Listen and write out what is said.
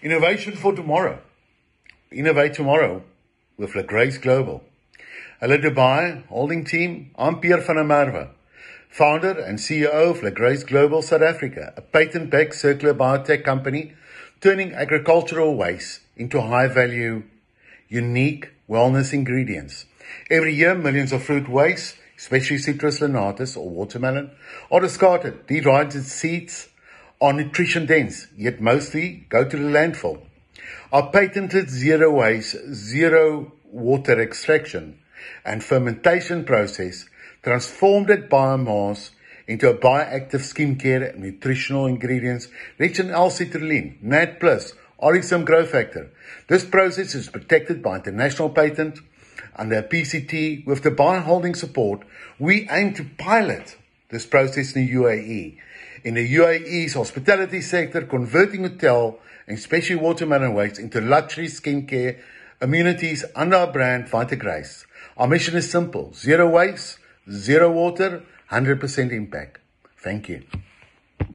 Innovation for tomorrow. Innovate tomorrow with LaGrace Global. Hello Dubai holding team. I'm Pierre van der Merwe, founder and CEO of LaGrace Global South Africa, a patent-backed circular biotech company turning agricultural waste into high-value, unique wellness ingredients. Every year, millions of fruit waste, especially citrus linatus or watermelon, are discarded. These dried seeds are nutrition dense, yet mostly go to the landfill. Our patented zero waste, zero water extraction and fermentation process transformed that biomass into a bioactive skincare and nutritional ingredients rich in L-citrulline, NAD+, Oryzum growth factor. This process is protected by international patent under PCT. With the Dubai holding support, we aim to pilot this process in the UAE. In the UAE's hospitality sector, converting hotel and especially watermelon waste into luxury skincare immunities under our brand Vitagrace. Our mission is simple: zero waste, zero water, 100% impact. Thank you.